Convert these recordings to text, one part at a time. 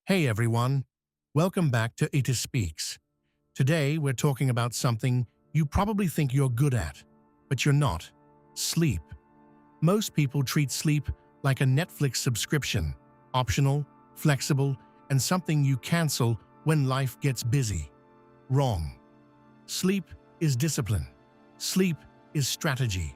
Hey everyone, welcome back to It Speaks. Today we're talking about something you probably think you're good at, but you're not. Sleep. Most people treat sleep like a Netflix subscription, optional, flexible, and something you cancel when life gets busy. Wrong. Sleep is discipline. Sleep is strategy.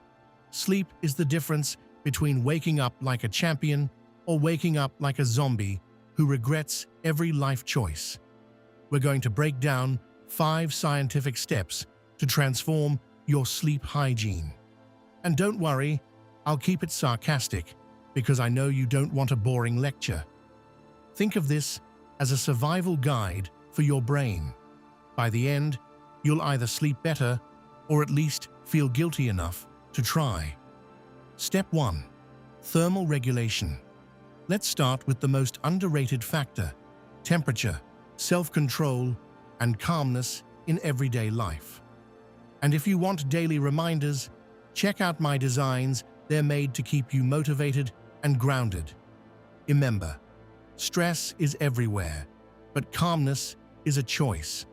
Sleep is the difference between waking up like a champion or waking up like a zombie who regrets every life choice. We're going to break down 5 scientific steps to transform your sleep hygiene. And don't worry, I'll keep it sarcastic because I know you don't want a boring lecture. Think of this as a survival guide for your brain. By the end, you'll either sleep better or at least feel guilty enough to try. Step 1. Thermal regulation. Let's start with the most underrated factor: temperature, self-control, and calmness in everyday life. And if you want daily reminders, check out my designs. They're made to keep you motivated and grounded. Remember, stress is everywhere, but calmness is a choice.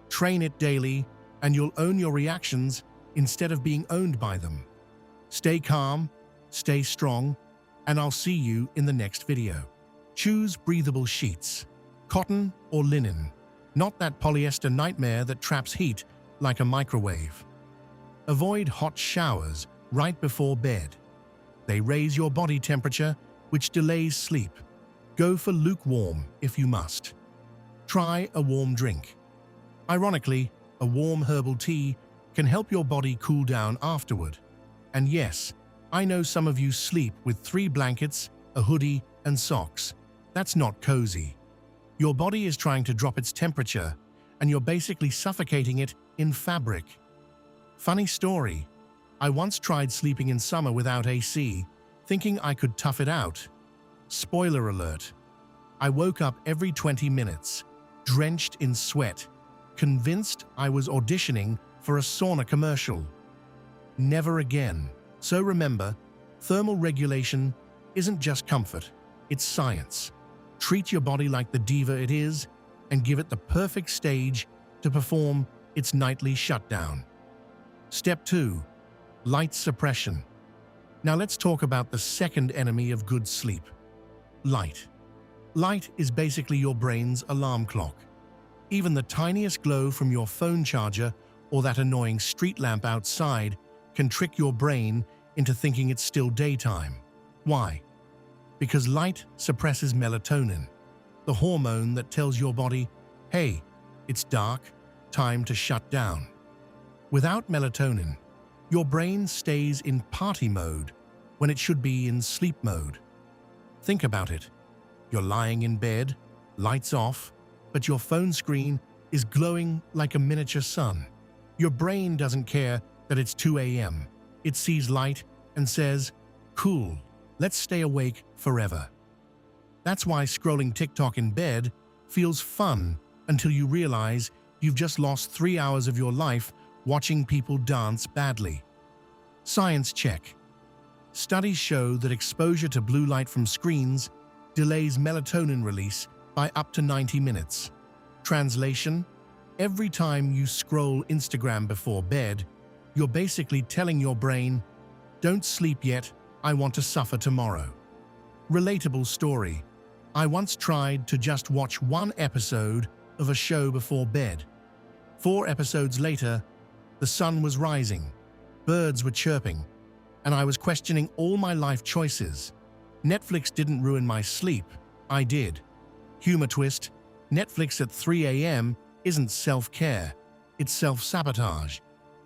Train it daily, and you'll own your reactions instead of being owned by them. Stay calm, stay strong, and I'll see you in the next video. Choose breathable sheets, cotton or linen, not that polyester nightmare that traps heat like a microwave. Avoid hot showers right before bed. They raise your body temperature, which delays sleep. Go for lukewarm if you must. Try a warm drink. Ironically, a warm herbal tea can help your body cool down afterward. And yes, I know some of you sleep with 3 blankets, a hoodie, and socks. That's not cozy. Your body is trying to drop its temperature, and you're basically suffocating it in fabric. Funny story. I once tried sleeping in summer without AC, thinking I could tough it out. Spoiler alert. I woke up every 20 minutes, drenched in sweat, convinced I was auditioning for a sauna commercial. Never again. So remember, thermal regulation isn't just comfort, it's science. Treat your body like the diva it is and give it the perfect stage to perform its nightly shutdown. Step 2. Light suppression. Now let's talk about the second enemy of good sleep: light. Light is basically your brain's alarm clock. Even the tiniest glow from your phone charger or that annoying street lamp outside can trick your brain into thinking it's still daytime. Why? Because light suppresses melatonin, the hormone that tells your body, hey, it's dark, time to shut down. Without melatonin, your brain stays in party mode when it should be in sleep mode. Think about it. You're lying in bed, lights off, but your phone screen is glowing like a miniature sun. Your brain doesn't care that it's 2 a.m. It sees light and says, cool, let's stay awake forever. That's why scrolling TikTok in bed feels fun until you realize you've just lost 3 hours of your life watching people dance badly. Science check. Studies show that exposure to blue light from screens delays melatonin release by up to 90 minutes. Translation: every time you scroll Instagram before bed, you're basically telling your brain, don't sleep yet, I want to suffer tomorrow. Relatable story. I once tried to just watch 1 episode of a show before bed. 4 episodes later, the sun was rising, birds were chirping, and I was questioning all my life choices. Netflix didn't ruin my sleep, I did. Humor twist: Netflix at 3 a.m. isn't self-care, it's self-sabotage.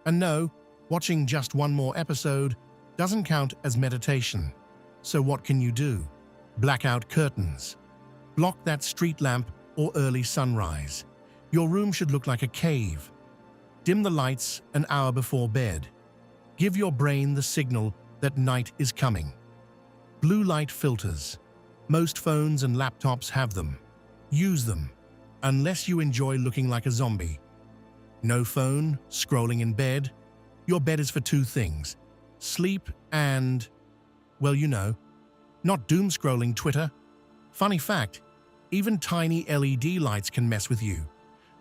And no, watching just 1 more episode doesn't count as meditation. So what can you do? Black out curtains. Block that street lamp or early sunrise. Your room should look like a cave. Dim the lights an hour before bed. Give your brain the signal that night is coming. Blue light filters. Most phones and laptops have them. Use them, unless you enjoy looking like a zombie. No phone, scrolling in bed. Your bed is for 2 things: sleep and, well, you know, not doom scrolling Twitter. Funny fact, Even tiny LED lights can mess with you.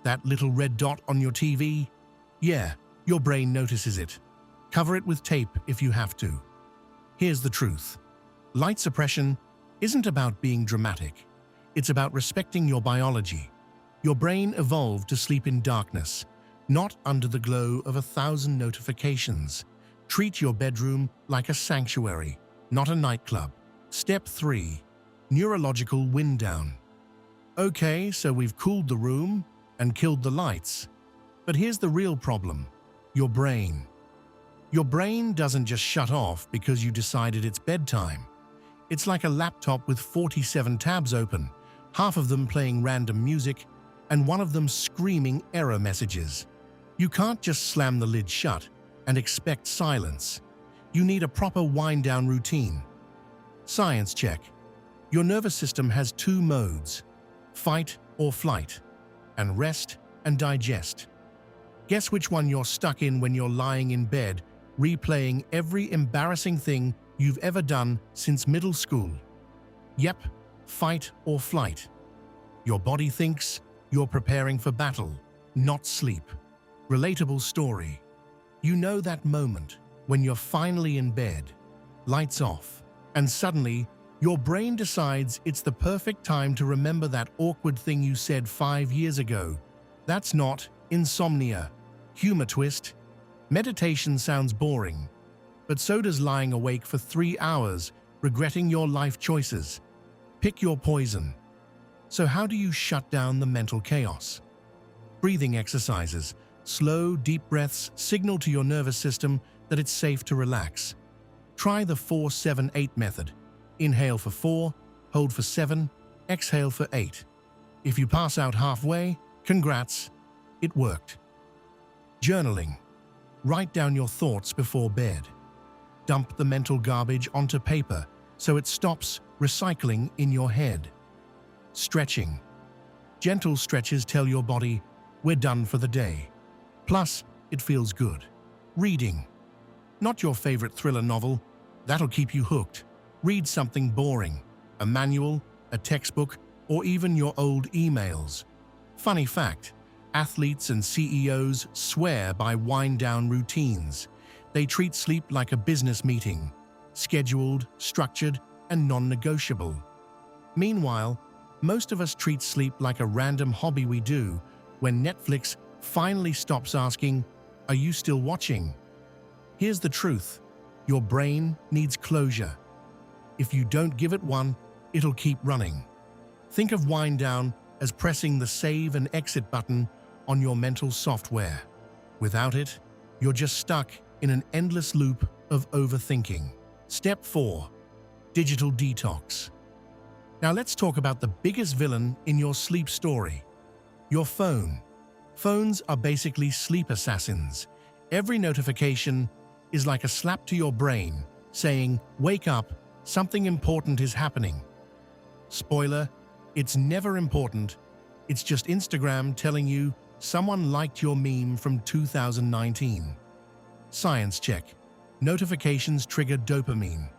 That little red dot on your TV? Yeah, your brain notices it. Cover it with tape if you have to. Here's the truth. Light suppression isn't about being dramatic. It's about respecting your biology. Your brain evolved to sleep in darkness, not under the glow of 1,000 notifications. Treat your bedroom like a sanctuary, not a nightclub. Step 3. Neurological wind down. Okay, so we've cooled the room and killed the lights. But here's the real problem. Your brain. Your brain doesn't just shut off because you decided it's bedtime. It's like a laptop with 47 tabs open, half of them playing random music, and one of them screaming error messages. You can't just slam the lid shut and expect silence. You need a proper wind-down routine. Science check. Your nervous system has 2 modes, fight or flight, and rest and digest. Guess which one you're stuck in when you're lying in bed, replaying every embarrassing thing you've ever done since middle school? Yep, fight or flight. Your body thinks you're preparing for battle, not sleep. Relatable story. You know that moment when you're finally in bed, lights off, and suddenly your brain decides it's the perfect time to remember that awkward thing you said 5 years ago. That's not insomnia. Humor twist. Meditation sounds boring, but so does lying awake for 3 hours, regretting your life choices. Pick your poison. So how do you shut down the mental chaos? Breathing exercises. Slow, deep breaths signal to your nervous system that it's safe to relax. Try the 4-7-8 method. Inhale for 4, hold for 7, exhale for 8. If you pass out halfway, congrats, it worked. Journaling. Write down your thoughts before bed. Dump the mental garbage onto paper so it stops recycling in your head. Stretching. Gentle stretches tell your body, we're done for the day. Plus, it feels good. Reading. Not your favorite thriller novel. That'll keep you hooked. Read something boring. A manual, a textbook, or even your old emails. Funny fact, athletes and CEOs swear by wind-down routines. They treat sleep like a business meeting, scheduled, structured, and non-negotiable. Meanwhile, most of us treat sleep like a random hobby we do when Netflix finally stops asking, "Are you still watching?" Here's the truth. Your brain needs closure. If you don't give it one, it'll keep running. Think of wind down as pressing the save and exit button on your mental software. Without it, you're just stuck in an endless loop of overthinking. Step 4. Digital detox. Now let's talk about the biggest villain in your sleep story. Your phone. Phones are basically sleep assassins. Every notification is like a slap to your brain, saying, "Wake up, something important is happening." Spoiler, it's never important. It's just Instagram telling you someone liked your meme from 2019. Science check. Notifications trigger dopamine,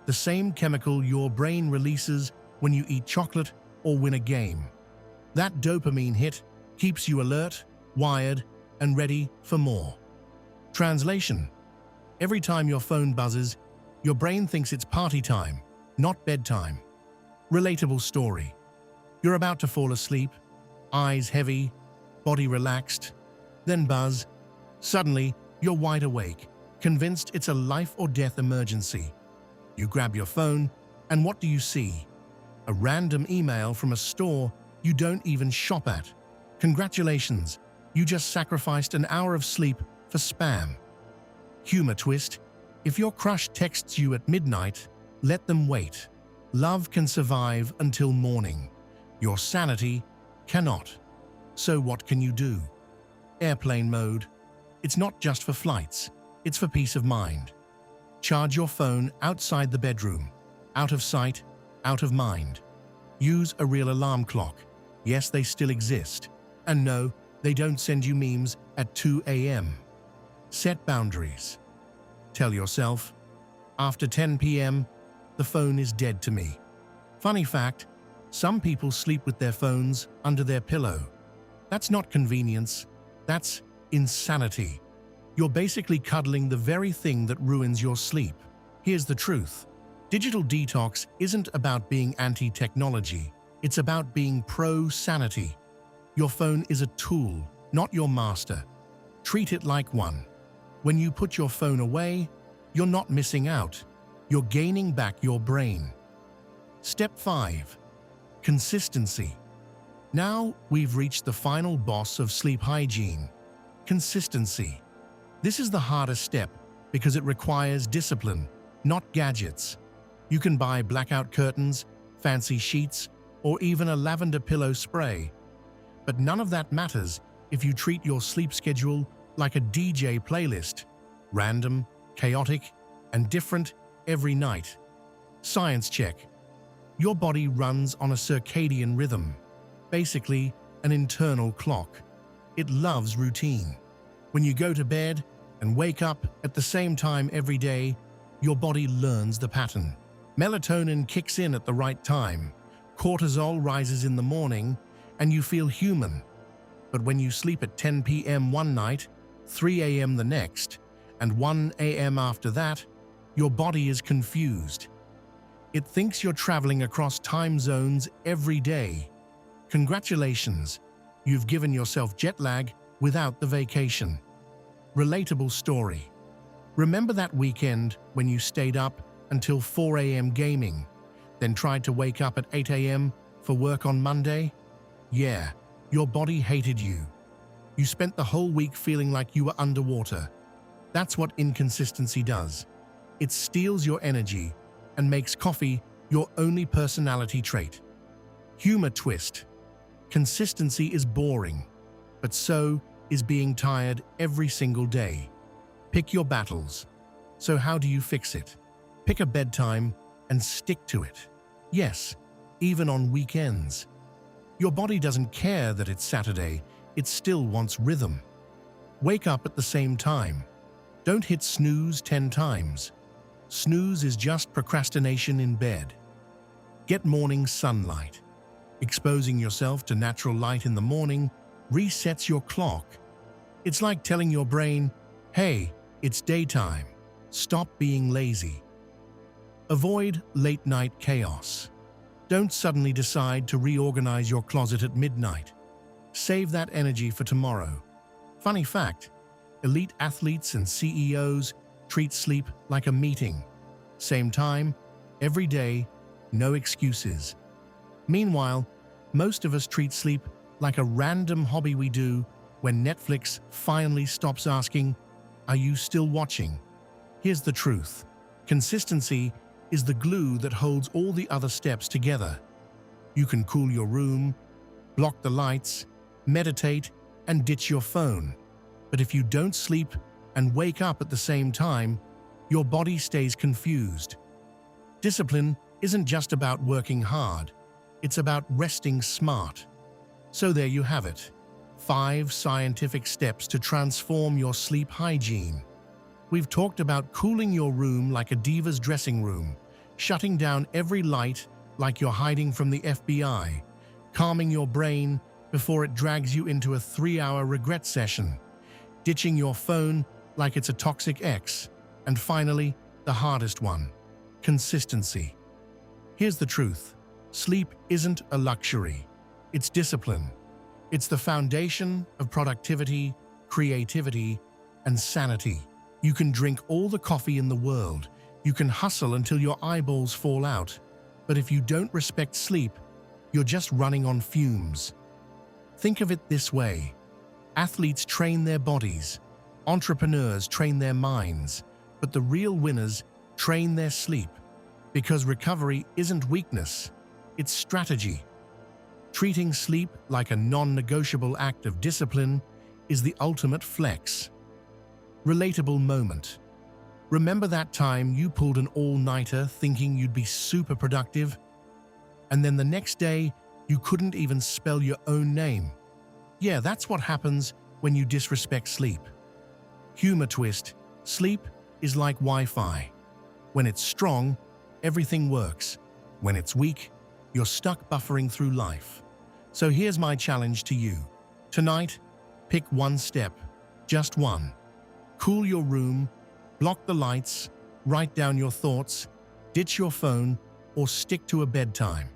the same chemical your brain releases when you eat chocolate or win a game. That dopamine hit keeps you alert, wired, and ready for more. Translation. Every time your phone buzzes, your brain thinks it's party time, not bedtime. Relatable story. You're about to fall asleep, eyes heavy, body relaxed, then buzz. Suddenly, you're wide awake, convinced it's a life or death emergency. You grab your phone, and what do you see? A random email from a store you don't even shop at. Congratulations, you just sacrificed an hour of sleep for spam. Humor twist. If your crush texts you at midnight, let them wait. Love can survive until morning. Your sanity cannot. So what can you do? Airplane mode. It's not just for flights, it's for peace of mind. Charge your phone outside the bedroom. Out of sight, out of mind. Use a real alarm clock. Yes, they still exist. And no, they don't send you memes at 2 a.m. Set boundaries. Tell yourself, after 10 p.m., the phone is dead to me. Funny fact, Some people sleep with their phones under their pillow. That's not convenience, that's insanity. You're basically cuddling the very thing that ruins your sleep. Here's the truth. Digital detox isn't about being anti-technology. It's about being pro-sanity. Your phone is a tool, not your master. Treat it like one. When you put your phone away, you're not missing out. You're gaining back your brain. Step 5. Consistency. Now we've reached the final boss of sleep hygiene. Consistency. This is the hardest step because it requires discipline, not gadgets. You can buy blackout curtains, fancy sheets, or even a lavender pillow spray. But none of that matters if you treat your sleep schedule like a DJ playlist, random, chaotic, and different every night. Science check. Your body runs on a circadian rhythm, basically an internal clock. It loves routine. When you go to bed and wake up at the same time every day, your body learns the pattern. Melatonin kicks in at the right time, cortisol rises in the morning, and you feel human. But when you sleep at 10 p.m. one night, 3 a.m. the next, and 1 a.m. after that, your body is confused. It thinks you're traveling across time zones every day. Congratulations, you've given yourself jet lag without the vacation. Relatable story. Remember that weekend when you stayed up until 4 a.m. gaming, then tried to wake up at 8 a.m. for work on Monday? Yeah, your body hated you. You spent the whole week feeling like you were underwater. That's what inconsistency does. It steals your energy and makes coffee your only personality trait. Humor twist. Consistency is boring, but so is being tired every single day. Pick your battles. So how do you fix it? Pick a bedtime and stick to it. Yes, even on weekends. Your body doesn't care that it's Saturday, it still wants rhythm. Wake up at the same time. Don't hit snooze 10 times. Snooze is just procrastination in bed. Get morning sunlight. Exposing yourself to natural light in the morning resets your clock. It's like telling your brain, hey, it's daytime. Stop being lazy. Avoid late-night chaos. Don't suddenly decide to reorganize your closet at midnight. Save that energy for tomorrow. Funny fact, elite athletes and CEOs treat sleep like a meeting. Same time, every day, no excuses. Meanwhile, most of us treat sleep like a random hobby we do when Netflix finally stops asking, "Are you still watching?" Here's the truth. Consistency is the glue that holds all the other steps together. You can cool your room, block the lights, meditate, and ditch your phone. But if you don't sleep and wake up at the same time, your body stays confused. Discipline isn't just about working hard, it's about resting smart. So there you have it. 5 scientific steps to transform your sleep hygiene. We've talked about cooling your room like a diva's dressing room, shutting down every light like you're hiding from the FBI, calming your brain before it drags you into a 3-hour regret session, ditching your phone like it's a toxic ex, and finally, the hardest one, consistency. Here's the truth. Sleep isn't a luxury. It's discipline. It's the foundation of productivity, creativity, and sanity. You can drink all the coffee in the world. You can hustle until your eyeballs fall out. But if you don't respect sleep, you're just running on fumes. Think of it this way. Athletes train their bodies. Entrepreneurs train their minds. But the real winners train their sleep. Because recovery isn't weakness, it's strategy. Treating sleep like a non-negotiable act of discipline is the ultimate flex. Relatable moment. Remember that time you pulled an all-nighter thinking you'd be super productive? And then the next day, you couldn't even spell your own name. Yeah, that's what happens when you disrespect sleep. Humor twist. Sleep is like Wi-Fi. When it's strong, everything works. When it's weak, you're stuck buffering through life. So here's my challenge to you. Tonight, pick one step, just one. Cool your room, block the lights, write down your thoughts, ditch your phone, or stick to a bedtime.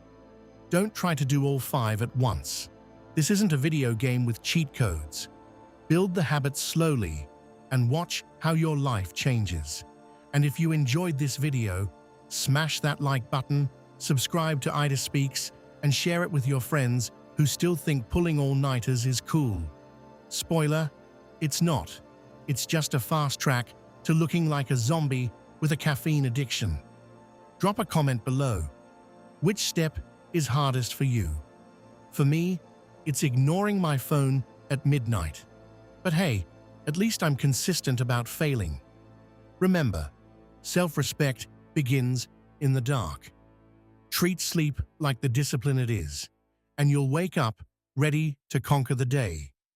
Don't try to do all 5 at once. This isn't a video game with cheat codes. Build the habit slowly and watch how your life changes. And if you enjoyed this video, smash that like button, subscribe to Ida Speaks, and share it with your friends who still think pulling all-nighters is cool. Spoiler, it's not. It's just a fast track to looking like a zombie with a caffeine addiction. Drop a comment below. Which step is hardest for you? For me, it's ignoring my phone at midnight. But hey, at least I'm consistent about failing. Remember, self-respect begins in the dark. Treat sleep like the discipline it is, and you'll wake up ready to conquer the day.